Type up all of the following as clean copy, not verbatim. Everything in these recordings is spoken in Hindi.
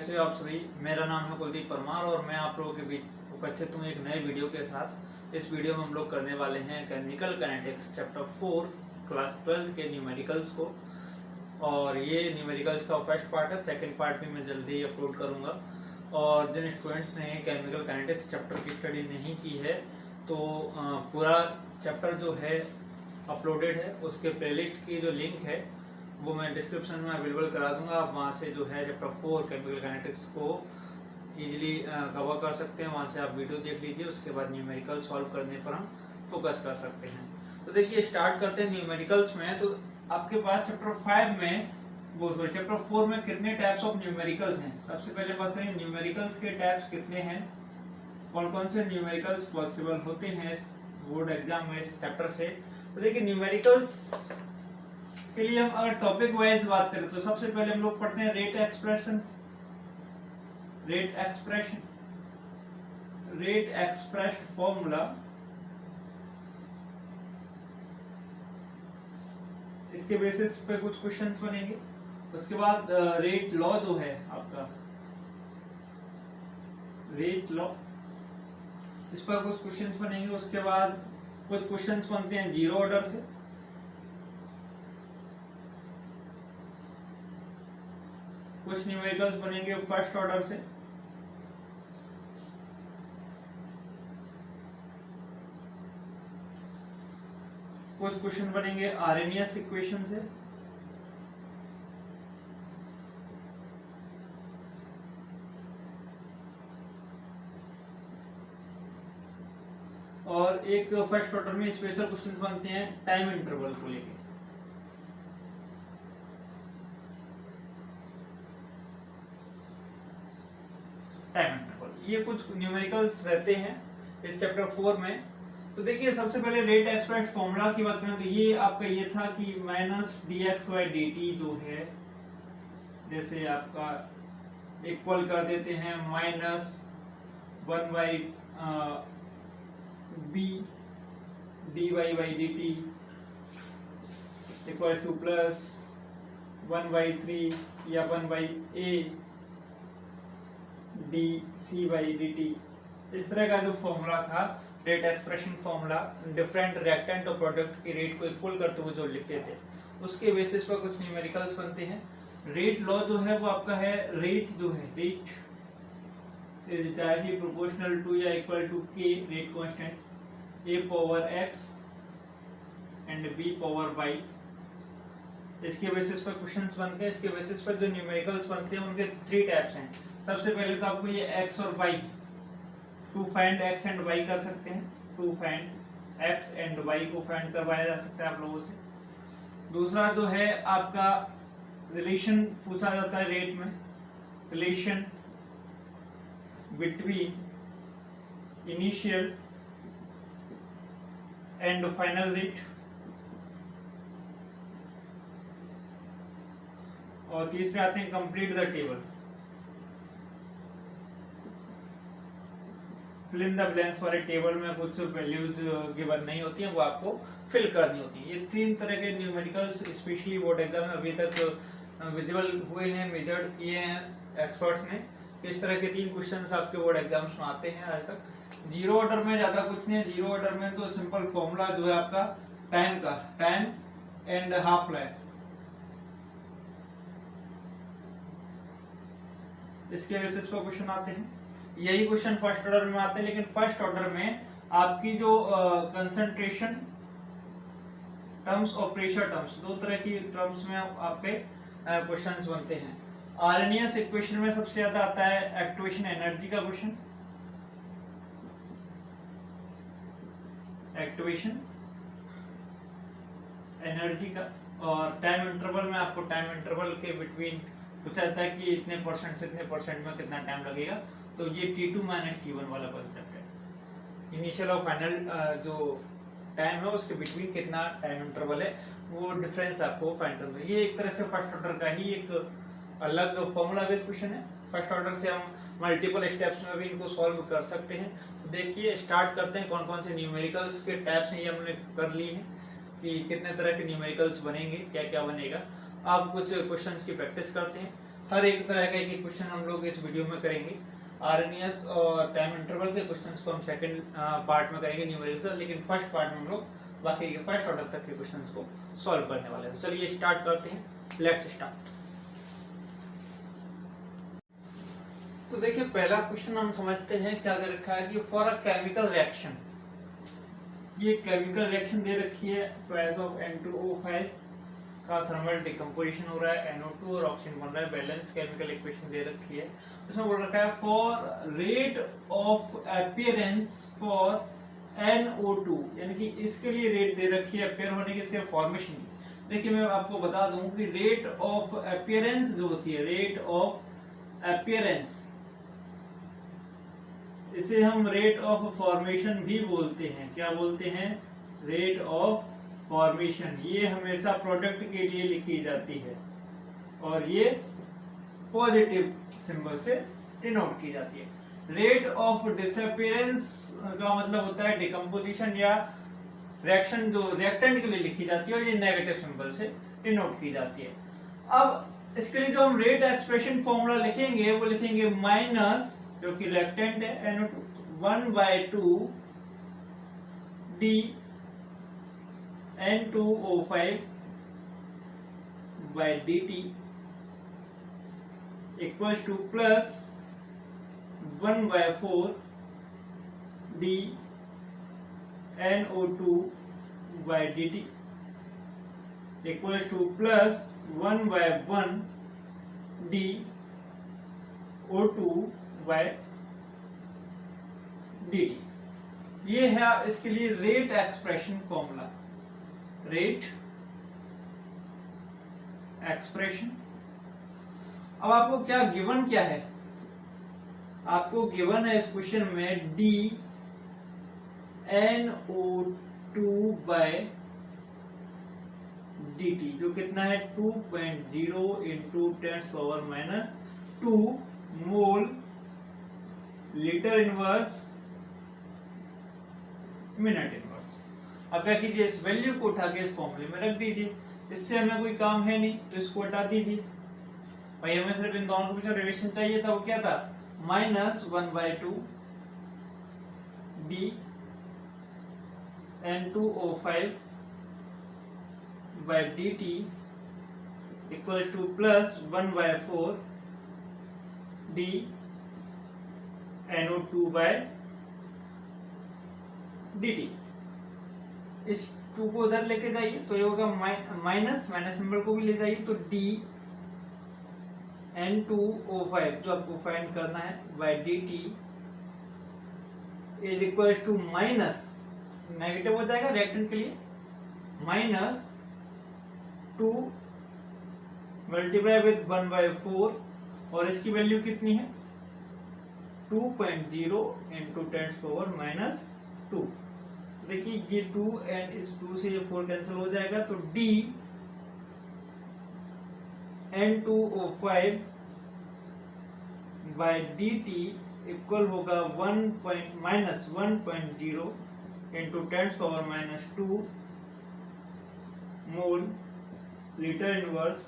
कैसे हो आप सभी। मेरा नाम है कुलदीप परमार और मैं आप लोगों के बीच उपस्थित हूँ एक नए वीडियो के साथ। इस वीडियो में हम लोग करने वाले हैं केमिकल काइनेटिक्स चैप्टर 4 क्लास 12 के न्यूमेरिकल्स को। और ये न्यूमेरिकल्स का फर्स्ट पार्ट है, सेकंड पार्ट भी मैं जल्दी ही अपलोड करूँगा। और जिन स्टूडेंट्स ने केमिकल काइनेटिक्स चैप्टर की स्टडी नहीं की है तो पूरा चैप्टर जो है अपलोडेड है, उसके प्लेलिस्ट की जो लिंक है वो मैं डिस्क्रिप्शन में अवेलेबल करा दूंगा। आप वहाँ से जो है चैप्टर 4 केमिकल काइनेटिक्स को इजीली कवर कर सकते हैं। वहाँ से आप वीडियो देख लीजिए, उसके बाद न्यूमेरिकल सॉल्व करने पर हम फोकस कर सकते हैं। तो देखिए स्टार्ट करते हैं न्यूमेरिकल्स में। तो आपके पास चैप्टर 5 में चैप्टर 4 में कितने टाइप्स ऑफ न्यूमेरिकल्स हैं। सबसे पहले बात करें न्यूमेरिकल्स के टाइप्स कितने हैं, कौन कौन से न्यूमेरिकल्स पॉसिबल होते हैं बोर्ड एग्जाम में इस चैप्टर से। तो देखिए न्यूमेरिकल्स के लिए हम अगर टॉपिक वाइज बात करें तो सबसे पहले हम लोग पढ़ते हैं रेट एक्सप्रेस्ड फॉर्मूला। इसके बेसिस पे कुछ क्वेश्चंस बनेंगे। उसके बाद रेट लॉ जो है आपका, रेट लॉ, इस पर कुछ क्वेश्चंस बनेंगे। उसके बाद कुछ क्वेश्चंस बनते हैं जीरो ऑर्डर से, कुछ न्यूमेरिकल्स बनेंगे फर्स्ट ऑर्डर से, कुछ क्वेश्चन बनेंगे आर्हेनियस इक्वेशन से, और एक फर्स्ट ऑर्डर में स्पेशल क्वेश्चंस बनते हैं टाइम इंटरवल को लेके। टाइम इंटरवल, ये कुछ न्यूमेरिकल्स रहते हैं इस चैप्टर 4 में। तो देखिए सबसे पहले रेट एक्सप्रेस्ड फॉर्मूला की बात करें तो ये आपका ये था कि माइनस dx/dt जो है, जैसे आपका इक्वल कर देते हैं minus 1/b dy/dt equal two plus 1/3 या 1/a dc/dt। इस तरह का जो फॉर्मूला था rate expression formula, different reactant और प्रोडक्ट की रेट को इक्वल करते हुए जो लिखते थे, उसके बेसिस पर कुछ न्यूमेरिकल्स बनते हैं। रेट लॉ जो है वो आपका है, रेट जो है, rate is directly proportional to या equal to k rate constant a power x and b power y। इसके बेसिस पर क्वेश्चंस बनते हैं। इसके बेसिस पर जो न्यूमेरिकल्स बनते हैं उनके 3 टाइप्स हैं। सबसे पहले तो आपको ये x और y, to find x and y कर सकते हैं। To find x and y को फाइंड करवाया जा सकता है आप लोगों से। दूसरा जो है आपका रिलेशन पूछा जाता है रेट में, relation between initial and final rate. और तीसरे आते हैं complete the table, fill in the blanks वाले टेबल में कुछ वैल्यूज गिवन नहीं होती हैं, वो आपको फिल करनी होती है। ये 3 तरह के न्यूमेरिकल्स स्पेशली बोर्ड एग्जाम में अभी तक विजिबल हुए हैं, मेजर्ड किए हैं एक्सपर्ट्स ने। इस तरह के 3 क्वेश्चंस आपके बोर्ड एग्जाम्स में आते हैं आज तक। जीरो ऑर्डर में ज्यादा कुछ नहीं है। जीरो ऑर्डर में तो सिंपल फॉर्मूला जो है आपका टाइम का, टाइम एंड हाफ लाइफ, इसके बेसिस पर क्वेश्चन आते हैं। यही क्वेश्चन फर्स्ट ऑर्डर में आते हैं, लेकिन फर्स्ट ऑर्डर में आपकी जो कंसंट्रेशन टर्म्स और प्रेशर टर्म्स, 2 तरह की टर्म्स में आपके क्वेश्चंस बनते हैं। आर्हेनियस इक्वेशन में सबसे ज्यादा आता है एक्टिवेशन एनर्जी का क्वेश्चन, एक्टिवेशन एनर्जी का। और टाइम इंटरवल में आपको टाइम इंटरवल के बिटवीन पूछा जाता है कि इतने परसेंट से इतने परसेंट में कितना टाइम लगेगा। तो ये T2 - T1 वाला कॉन्सेप्ट है। इनिशियल और फाइनल जो टाइम है उसके बिटवीन कितना टाइम इंटरवल है, वो डिफरेंस आपको फाइंड करना है। ये एक तरह से फर्स्ट ऑर्डर का ही एक अलग फॉर्मूला बेस्ड क्वेश्चन है। फर्स्ट ऑर्डर से हम मल्टीपल स्टेप्स में भी इनको सॉल्व कर सकते हैं। तो देखिए स्टार्ट करते हैं कौन कौन से न्यूमेरिकल्स के टाइप्स हैं, ये हमने कर लिए हैं कि कितने तरह के न्यूमेरिकल्स बनेंगे, क्या क्या बनेगा। आप कुछ क्वेश्चंस की प्रैक्टिस करते हैं। हर एक तरह का एक क्वेश्चन हम लोग इस वीडियो में करेंगे। आरएनएस और टाइम इंटरवल के क्वेश्चंस को हम सेकंड पार्ट में करेंगे न्यूमेरिकल, लेकिन फर्स्ट पार्ट में हम लोग बाकी के फर्स्ट ऑर्डर तक के क्वेश्चंस को सॉल्व करने वाले हैं। तो चलिए स्टार्ट करते हैं, लेट्स स्टार्ट। तो देखिए पहला क्वेश्चन हम समझते हैं क्या दे रखा है कि फॉर अ केमिकल रिएक्शन, ये केमिकल रिएक्शन दे रखी है, प्रेस ऑफ N2O5 का थर्मल डिकम्पोजिशन हो रहा है, NO2 और ऑक्सीजन बन रहा है, बैलेंस केमिकल इक्वेशन दे रखी है। उसमें बोल रखा है for rate of appearance for NO2, यानी कि इसके लिए रेट दे रखी है अपीयर होने की, इसके फॉर्मेशन की। देखिए मैं आपको बता दूं कि रेट ऑफ अपीयरेंस जो होती है, रेट ऑफ अपीयरेंस, इसे हम रेट ऑफ फॉर्मेशन भी बोलते हैं। क्या बोलते हैं? Rate of formation. ये हमेशा प्रोडक्ट के लिए लिखी जाती है और ये पॉजिटिव सिंबल से डिनोट की जाती है। रेट ऑफ डिसअपीयरेंस का मतलब होता है डिकम्पोजिशन या रिएक्शन जो रिएक्टेंट के लिए लिखी जाती है, और ये नेगेटिव सिंबल से डिनोट की जाती है। अब इसके लिए जो हम रेट एक्सप्रेशन फॉर्मूला लिखेंगे वो लिखेंगे माइनस, जो कि रिएक्टेंट है NO2, 1/2 d N2O5 by dt equals to plus 1/4 d NO2 by dt equals to plus 1/1 d O2 by dt। ये है इसके लिए rate expression formula, rate expression. अब आपको क्या गिवन क्या है? आपको गिवन है इस क्वेश्चन में d NO2 by dt, जो कितना है 2.0 into 10⁻⁻² mole litre inverse minute inverse. अब क्या कीजिए, इस वैल्यू को उठा के इस फॉर्मूले में रख दीजिए। इससे हमें कोई काम है नहीं तो इसको हटा दीजिए। भाई हमें सिर्फ इन दोनों के बीच में रिलेशन चाहिए था, वो क्या था? Minus 1/2 d N2O5 by dt equals to plus 1/4 d NO2 by dt। इस 2 को उधर लेके जाइए तो ये होगा माइनस, माइनस सिंबल को भी ले जाइए तो d N2O5 जो आपको फाइंड करना है by dt is equal to minus, negative हो जाएगा रिएक्टेंट के लिए, माइनस 2 मल्टीप्लाई विद 1/4 और इसकी वैल्यू कितनी है? 2.0 into 10⁻⁻²। देखिए ये 2 एंड इस 2 से ये 4 कैंसिल हो जाएगा तो d N2O5 by dt equal होगा minus 1.0 into 10⁻⁻² mole litre inverse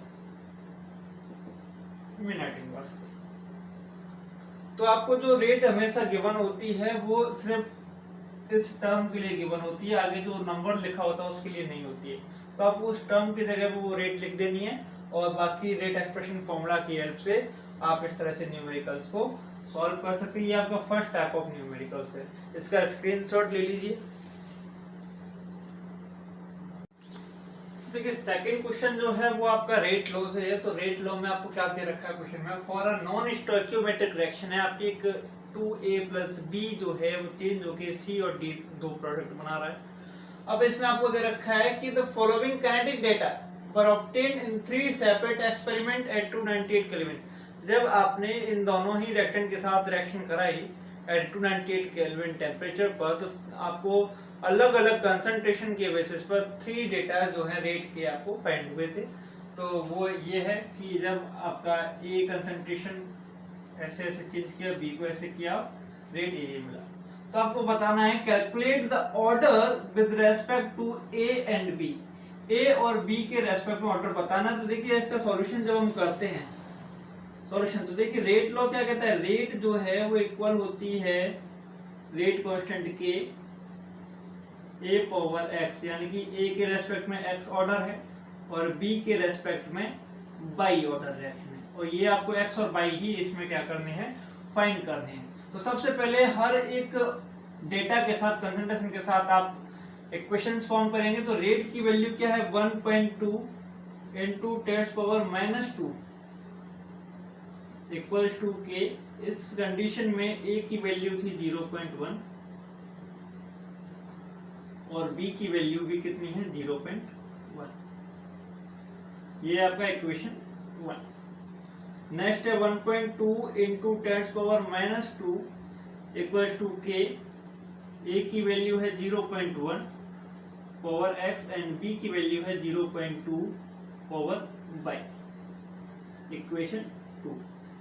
minute inverse. तो आपको जो रेट हमेशा गिवन होती है वो सिर्फ इस टर्म के लिए गिवन होती है, आगे जो नंबर लिखा होता है उसके लिए नहीं होती है। तो आपको उस टर्म की जगह पे वो रेट लिख देनी है और बाकी रेट एक्सप्रेशन फॉर्मूला की हेल्प से आप इस तरह से न्यूमेरिकल्स को सॉल्व कर सकते हैं। ये आपका फर्स्ट टाइप ऑफ न्यूमेरिकल्स है, इसका स्क्रीनशॉट ले लीजिए। देखिए सेकंड क्वेश्चन जो है वो आपका रेट लॉ से है। तो रेट लॉ में आपको क्या दे रखा है क्वेश्चन में? For a non stoichiometric reaction है, आपकी एक 2A + B जो है वो चेंज होकर C और D दो प्रोडक्ट बना रहा है। अब इसमें आपको दे रखा है कि the following kinetic data were obtained in 3 separate experiment at 298 kelvin. जब आपने इन दोनों ही रिएक्टेंट के साथ रिएक्शन कराई एट 298 केल्विन टेम्परेचर पर, तो आपको अलग अलग कंसंट्रेशन के बेसिस पर 3 डेटा जो है रेट के आपको फाइंड हुए थे। तो वो ये है कि जब आपका A कंसंट्रेशन ऐसे ऐसे चेंज किया, B को ऐसे किया, रेट ये मिला। तो आपको बताना है calculate the order with respect to A and B। A और B के रेस्पेक्ट में ऑर्डर बताना। तो देखिए इसका सॉल्यूशन जब हम करते हैं सॉल्यूशन। तो देखिए रेट लॉ क्या कहता है, रेट जो है वो इक्वल होती है रेट कांस्टेंट के a पावर x, यानी कि a के रेस्पेक्ट में x ऑर्डर है और b के रेस्पेक्ट में y ऑर्डर है, और ये आपको x और y ही इसमें क्या करने हैं, फाइंड करने हैं। तो सबसे पहले हर एक डेटा के साथ, कंसंट्रेशन के साथ आप इक्वेशंस फॉर्म करेंगे। तो रेट की वैल्यू क्या है 1.2 into 10⁻⁻2 इक्वल्स टू के। इस कंडीशन में a की वैल्यू थी 0.1 और b की वैल्यू भी कितनी है 0.1। ये आपका इक्वेशन 1। नेक्स्ट है 1.2 into 10⁻⁻2 इक्वल्स टू के। a की वैल्यू है 0.1 पावर x एंड b की वैल्यू है 0.2 पावर y, इक्वेशन 2।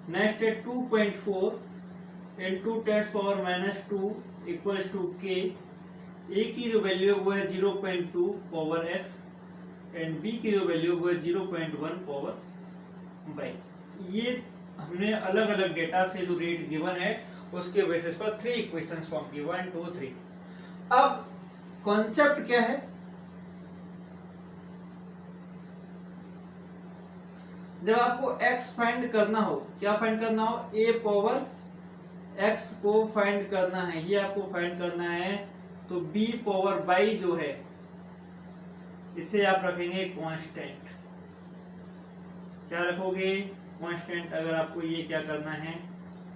नेक्स्ट है 2.4 into 10⁻⁻2 इक्वल्स टू के। a की जो वैल्यू है वो है 0.2 पावर x एंड b की जो वैल्यू वो है 0.1 पावर y। ये हमने अलग अलग डेटा से जो रेट गिवन है उसके बेसिस पर 3 इक्वेशंस फॉर्म की, 1 2 3। अब कॉन्सेप्ट क्या है, जब आपको x फाइंड करना हो, क्या फाइंड करना हो, a पावर x को फाइंड करना है, ये आपको फाइंड करना है। तो b पावर y जो है इसे आप रखेंगे कांस्टेंट। क्या रखोगे, कांस्टेंट। अगर आपको ये क्या करना है,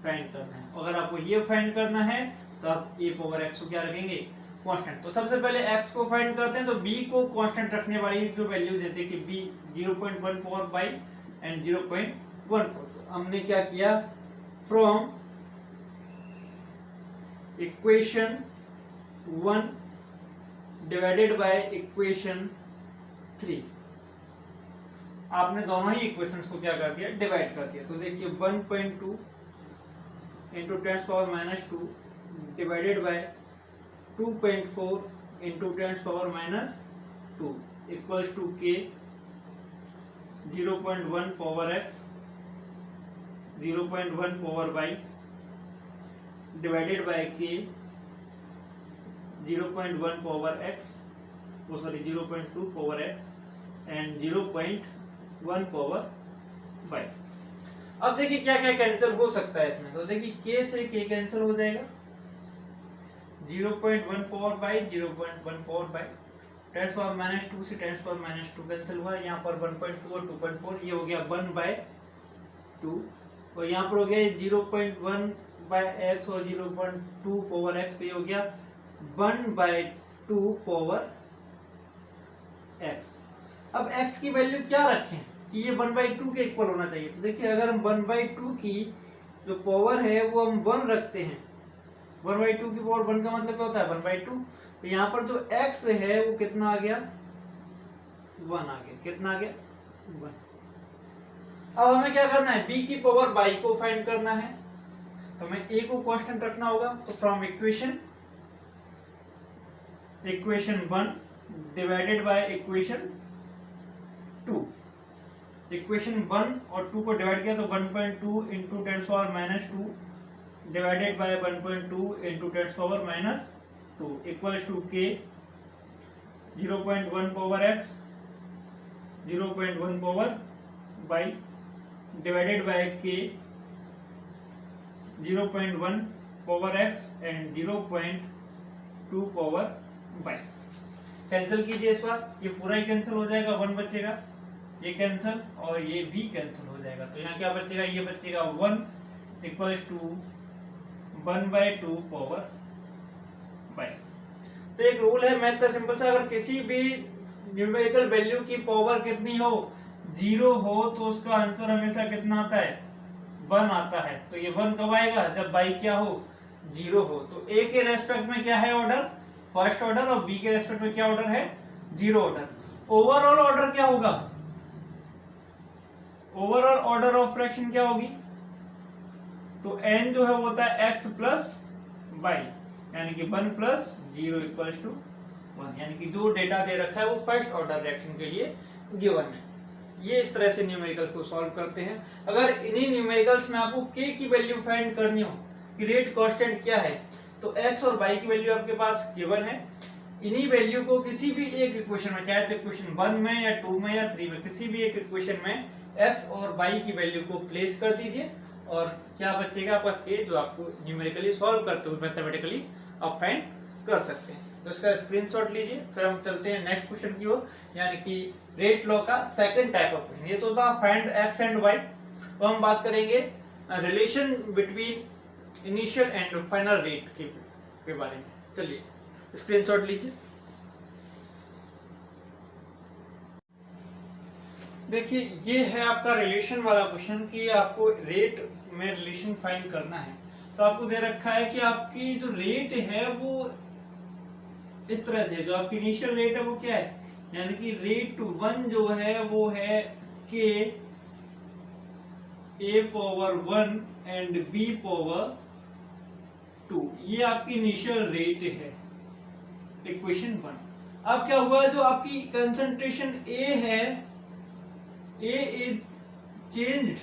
फाइंड करना है। अगर आपको ये फाइंड करना है तो आप a पावर x को क्या रखेंगे, कांस्टेंट। तो सबसे पहले x को फाइंड करते हैं, तो b को कांस्टेंट रखने वाली जो वैल्यू देते हैं कि b 0.1 पावर y एंड 0.1। तो हमने क्या किया, from equation 1 divided by equation 3, आपने दोनों ही इक्वेशंस को क्या कर दिया, डिवाइड कर दिया। तो देखिए 1.2 into 10⁻⁻2 divided by 2.4 into 10⁻⁻2 equals to k 0.1 power x 0.1 power y divided by k 0.1 power x, sorry 0.2 power x and 0.1 power y। अब देखिए क्या क्या कैंसिल हो सकता है इसमें। तो देखिए k से k कैंसिल हो जाएगा, 0.1 पावर y 0.1 पावर y, 10⁻⁻2 से 10⁻⁻2 कैंसिल हुआ। यहाँ पर 1.2 और 2.4 ये हो गया 1/2, और यहाँ पर हो गया 0.1/x और 0.2 पावर x, तो ये हो गया 1/2 पावर x। अब x की वैल्यू क्या रखें कि ये 1/2 के इक्वल होना चाहिए। तो देखिए अगर हम 1/2 की जो पावर है वो हम 1 रखते हैं, 1/2 की पावर 1 का मतलब क्या होता है 1/2। तो यहाँ पर जो x है वो कितना आ गया, 1 आ गया। कितना आ गया, 1। अब हमें क्या करना है, b की पावर y को फाइंड करना है। तो हमें a को कांस्टेंट रखना होगा। तो from equation 1 divided by equation 2, equation 1 और 2 को डिवाइड किया तो 1.2 into 10⁻⁻2 divided by 1.2 into 10⁻⁻2 equals to k 0.1 power x 0.1 power y divided by k 0.1 power x and 0.2 power y। Cancel कीजिए इस बार, ये पूरा ही कैंसिल हो जाएगा, 1 बचेगा, ये कैंसिल और ये भी कैंसिल हो जाएगा। तो यहाँ क्या बचेगा, ये बचेगा 1 इक्वल्स टू 1/2 पावर y। तो एक रूल है मैथ का सिंपल सा, अगर किसी भी न्यूमेरिकल वैल्यू की पावर कितनी हो, 0 हो, तो उसका आंसर हमेशा कितना आता है, 1 आता है। तो ये 1 कब आएगा, जब y क्या हो, 0 हो। तो a के रेस्पेक्ट में क्या है ऑर्डर, फर्स्ट ऑर्डर, और b के रेस्पेक्ट में क्या ऑर्डर है, 0 ऑर्डर। ओवरऑल ऑर्डर क्या होगा, ओवरऑल ऑर्डर ऑफ फ्रैक्शन क्या होगी, तो n जो है वो होता है x प्लस y, यानी कि 1 प्लस 0 इक्वल्स टू 1, यानी कि जो डेटा दे रखा है वो फर्स्ट ऑर्डर रिएक्शन के लिए गिवन है। ये इस तरह से न्यूमेरिकल्स को सॉल्व करते हैं। अगर इन्हीं न्यूमेरिकल्स में आपको k की वैल्यू फाइंड करनी हो कि रेट कांस्टेंट क्या है, तो x और y की वैल्यू आपके पास गिवन है। इन्हीं वैल्यू को किसी भी एक इक्वेशन में, चाहे तो इक्वेशन 1 में या 2 में या 3 में, किसी भी एक इक्वेशन में x और y की वैल्यू को प्लेस कर दीजिए और क्या बचेगा आपका k, जो आपको न्यूमेरिकली सॉल्व करते हुए मैथमेटिकली आप फाइंड कर सकते हैं। तो इसका स्क्रीनशॉट लीजिए। फिर हम चलते हैं नेक्स्ट क्वेश्चन की ओर, यानी कि रेट लॉ का सेकंड टाइप ऑफ क्वेश्चन। ये तो था फाइंड x एंड y। तो हम बात करेंगे relation between initial and final rate के बारे में। चलिए स्क्रीनशॉट लीजिए। देखिए ये है आपका रिलेशन वाला क्वेश्चन कि आपको रेट में रिलेशन फाइंड करना है। तो आपको दे रखा है कि आपकी जो रेट है वो इस तरह से, जो आपकी इनिशियल रेट है वो क्या है, यानी कि रेट 1 जो है वो है k a power 1 and b power 2। ये आपकी इनिशियल रेट है इक्वेशन 1। अब क्या हुआ, जो आपकी कंसंट्रेशन a है, a is changed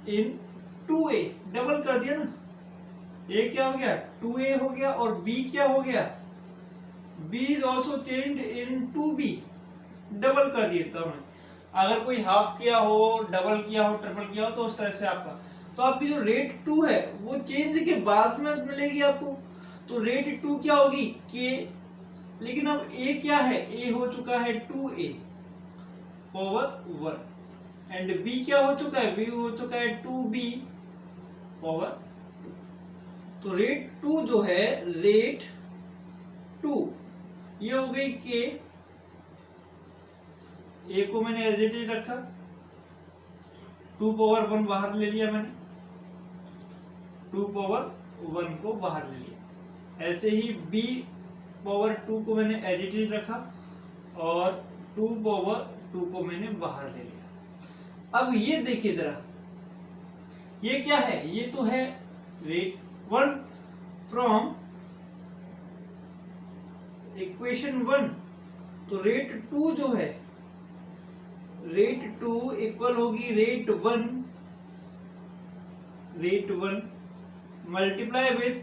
in 2a, double कर दिया ना, a क्या हो गया 2a हो गया, और b क्या हो गया, b is also changed in 2b, double कर दिए। तब अगर कोई हाफ किया हो, डबल किया हो, ट्रिपल किया हो, तो उस तरह से आपका, तो आपकी जो रेट 2 है वो चेंज के बाद में मिलेगी आपको। तो रेट 2 क्या होगी k, लेकिन अब a क्या है, a हो चुका है 2a पावर 1 एंड b क्या हो चुका है, b हो चुका है 2b पावर 2। तो रेट 2 जो है, रेट 2 ये हो गई k, a को मैंने एज इट इज रखा, 2 पावर 1 बाहर ले लिया मैंने, 2 पावर 1 को बाहर ले लिया। ऐसे ही b पावर 2 को मैंने एज इट इज रखा और 2 पावर 2 को मैंने बाहर ले लिया। अब ये देखिए जरा, ये क्या है, ये तो है रेट 1 फ्रॉम इक्वेशन 1। तो रेट 2 जो है, रेट 2 इक्वल होगी rate 1 multiply with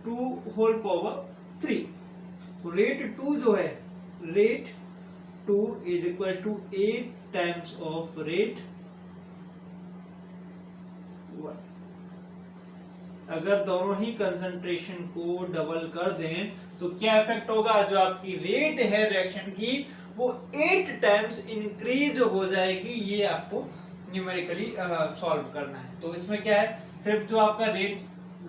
2 whole power 3। तो रेट 2 जो है, rate 2 is equal to 8 times of rate 1। अगर दोनों ही कंसंट्रेशन को डबल कर दें तो क्या इफेक्ट होगा, जो आपकी रेट है रिएक्शन की वो 8 टाइम्स इंक्रीज हो जाएगी। ये आपको न्यूमेरिकली सॉल्व करना है। तो इसमें क्या है, सिर्फ जो आपका रेट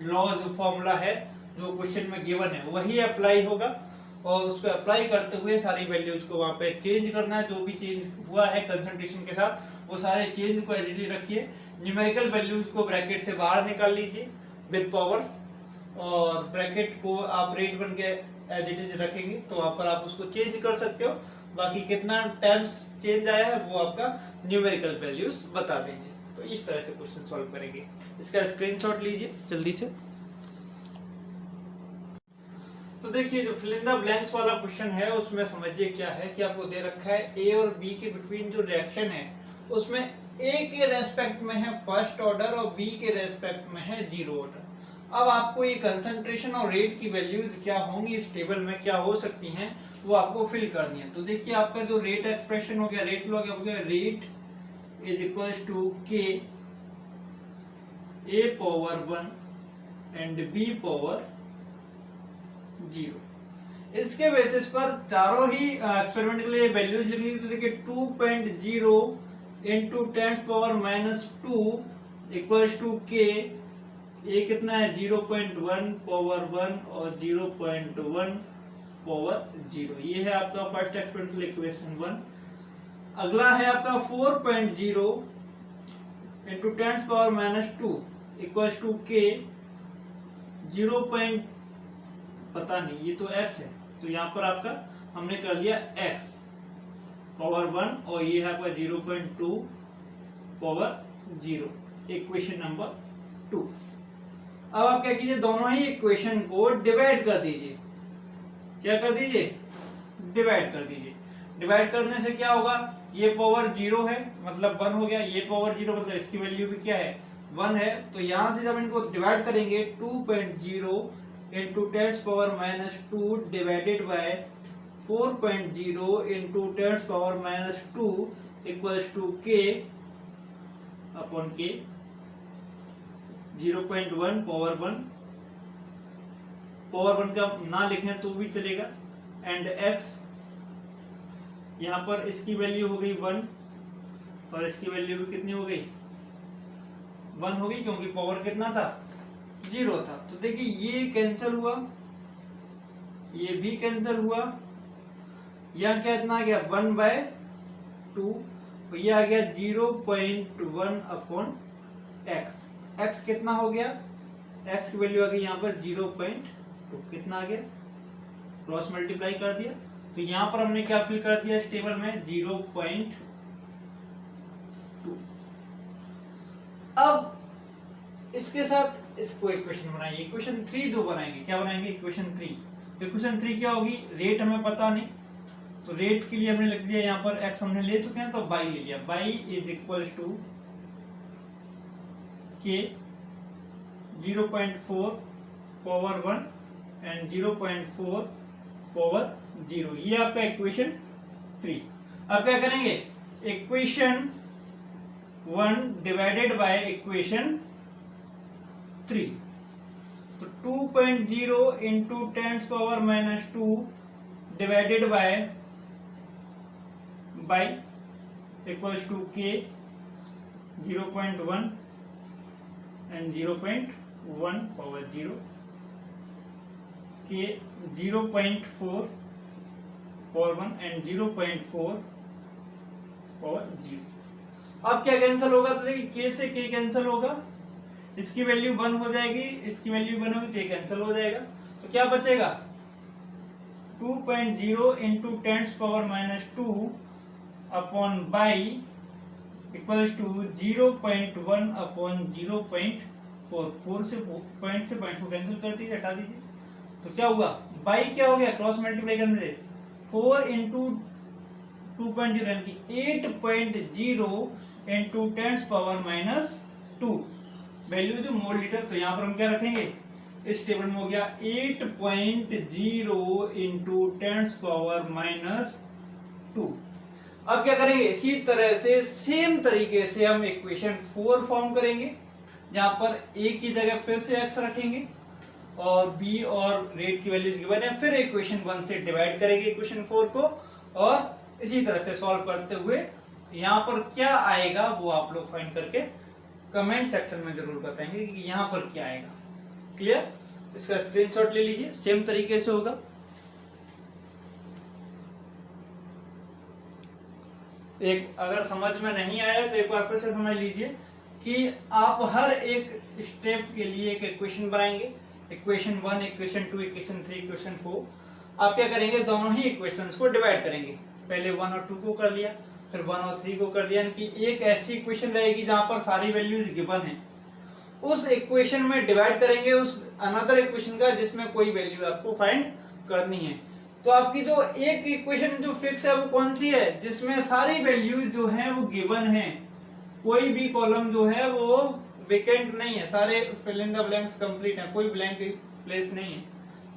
लॉ जो फॉर्मूला है जो क्वेश्चन में गिवन है वही अप्लाई होगा, और उसको अप्लाई करते हुए सारी वैल्यूज को वहां पे चेंज करना है। जो भी चेंज हुआ है कंसंट्रेशन के साथ वो सारे चेंज को एज इट इज रखिए, न्यूमेरिकल वैल्यूज को ब्रैकेट से बाहर निकाल लीजिए विद पावर्स, और ब्रैकेट को आप रेट 1 के एज इट इज रखेंगे तो वहां पर आप उसको चेंज कर सकते हो। बाकी कितना टाइम्स चेंज आया है वो आपका न्यूमेरिकल वैल्यूज बता देंगे। तो इस तरह से क्वेश्चन सॉल्व करेंगे। इसका स्क्रीनशॉट लीजिए जल्दी से। तो देखिए जो फिल इन द ब्लैंक्स वाला क्वेश्चन है उसमें समझिए क्या है कि आपको दे रखा है ए और बी के बिटवीन जो रिएक्शन है उसमें ए के रेस्पेक्ट में है फर्स्ट ऑर्डर और बी के रेस्पेक्ट में है जीरो ऑर्डर। अब आपको ये कंसंट्रेशन और रेट की वैल्यूज क्या होंगी, इस टेबल में क्या हो सकती हैं, वो आपको फिल करनी है। तो देखिए आपका जो रेट एक्सप्रेशन हो गया, रेट लॉ हो गया, रेट इज इक्वल्स टू के ए पावर 1 एंड बी पावर 0। इसके बेसिस पर चारों ही एक्सपेरिमेंट के लिए वैल्यूज लिखनी है। तो देखिए 2.0 इंटू 10⁻⁻2 इक्वल्स टू के, ये कितना है 0.1 पावर 1 और 0.1 पावर 0। ये है आपका फर्स्ट एक्सपेरिमेंटल इक्वेशन 1। अगला है आपका 4.0 इंटू 10⁻⁻2 इक्वल्स टू के 0. पता नहीं, ये तो x है तो यहाँ पर आपका हमने कर लिया x पावर 1 और ये है आपका 0.2 पावर 0, इक्वेशन नंबर 2। अब आप क्या कीजिए, दोनों ही इक्वेशन को डिवाइड कर दीजिए। क्या कर दीजिए, डिवाइड कर दीजिए। डिवाइड करने से क्या होगा, ये पावर 0 है मतलब 1 हो गया, ये पावर 0 मतलब इसकी वैल्यू भी क्या है 1 है। तो यहां से जब इनको डिवाइड करेंगे 2.0 into 10 power -2 divided by 4.0 into 10 power -2 equals to k upon k, 0.1 power 1 का ना लिखें तो भी चलेगा, एंड x यहाँ पर इसकी वैल्यू हो गई 1 और इसकी वैल्यू भी कितनी हो गई 1 हो गई, क्योंकि पावर कितना था 0 था। तो देखिए ये कैंसिल हुआ, ये भी कैंसिल हुआ, यहाँ क्या इतना आ गया 1/2, तो ये आ गया 0.1 अपॉन x। x कितना हो गया, x की वैल्यू आ गई यहाँ पर 0.2, कितना आ गया, क्रॉस मल्टीप्लाई कर दिया, तो यहां पर हमने क्या फिल कर दिया इस टेबल में 0.2। अब इसके साथ इसको इक्वेशन बनाइए, इक्वेशन 3 जो बनाएंगे, क्या बनाएंगे इक्वेशन 3। तो इक्वेशन 3 क्या होगी, रेट हमें पता नहीं, तो रेट के लिए हमने लिख दिया यहाँ पर x हमने ले चुके हैं तो y ले लिया, y is equals to k 0.4 power 1 and 0.4 power 0, ये आपका इक्वेशन 3। अब क्या करेंगे, इक्वेशन 1 डिवाइडेड बाय इक्वेशन 3, तो 2.0 into 10 power -2 divided by equals to k 0.1 and 0.1 power 0, k 0.4 power 1 and 0.4 power 0। अब क्या कैंसिल होगा, तो देखिए k से k कैंसिल होगा, इसकी वैल्यू 1 हो जाएगी, इसकी वैल्यू 1 होगी तो ये कैंसिल हो जाएगा, तो क्या बचेगा 2.0 into 10 power -2 upon by equals to 0.1 upon 0.4, 4 से पॉइंट से पॉइंट को कैंसिल कर दीजिए, हटा दीजिए, तो क्या हुआ बाई क्या हो गया, क्रॉस मल्टीप्लाई करने से 4 इंटू 2.0 यानी कि 8.0 इंटू 10 पावर -2, वैल्यू जो मोल लीटर, तो यहाँ पर हम क्या रखेंगे, इस टेबल में हो गया 8.0 इंटू 10 पावर -2। अब क्या करेंगे, इसी तरह से सेम तरीके से हम इक्वेशन 4 फॉर्म करेंगे, जहां पर a की जगह फिर से x रखेंगे और b और रेट की वैल्यूज गिवन है, फिर इक्वेशन 1 से डिवाइड करेंगे इक्वेशन 4 को, और इसी तरह से सॉल्व करते हुए यहाँ पर क्या आएगा वो आप लोग फाइंड करके कमेंट सेक्शन में जरूर बताएंगे कि यहाँ पर क्या आएगा। क्लियर, इसका स्क्रीनशॉट ले लीजिए, सेम तरीके से होगा। एक अगर समझ में नहीं आया तो एक बार फिर से समझ लीजिए कि आप हर एक स्टेप के लिए एक इक्वेशन बनाएंगे, इक्वेशन 1, इक्वेशन 2, इक्वेशन 3, इक्वेशन 4। आप क्या करेंगे, दोनों ही इक्वेशंस को डिवाइड करेंगे, पहले 1 और 2 को कर लिया, फिर 1 और 3 को कर लिया, यानी कि एक ऐसी इक्वेशन रहेगी जहां पर सारी वैल्यूज गिवन है, उस इक्वेशन में डिवाइड करेंगे उस अनदर इक्वेशन का जिसमें कोई वैल्यू आपको फाइंड करनी है। तो आपकी जो एक इक्वेशन जो फिक्स है वो कौन सी है, जिसमें सारी वैल्यूज जो हैं वो गिवन है, कोई भी कॉलम जो है वो वेकेंट नहीं है, सारे fill in the blanks complete है, कोई ब्लैंक प्लेस नहीं है,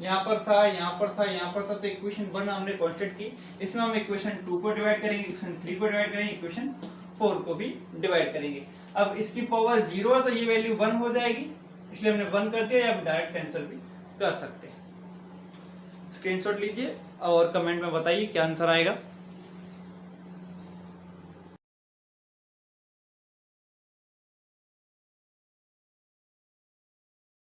यहाँ पर था, यहाँ पर था, यहाँ पर था। तो इक्वेशन 1 हमने कांस्टेंट की, इसमें हम इक्वेशन 2 को डिवाइड करेंगे, इक्वेशन 3 को डिवाइड करेंगे, इक्वेशन 4 को भी डिवाइड करेंगे। अब इसकी पावर 0 है तो ये वैल्यू 1 हो जाएगी, इसलिए हमने 1 कर दिया, या आप डायरेक्ट कैंसिल भी कर सकते हैं। स्क्रीनशॉट लीजिए और कमेंट में बताइए क्या आंसर आएगा।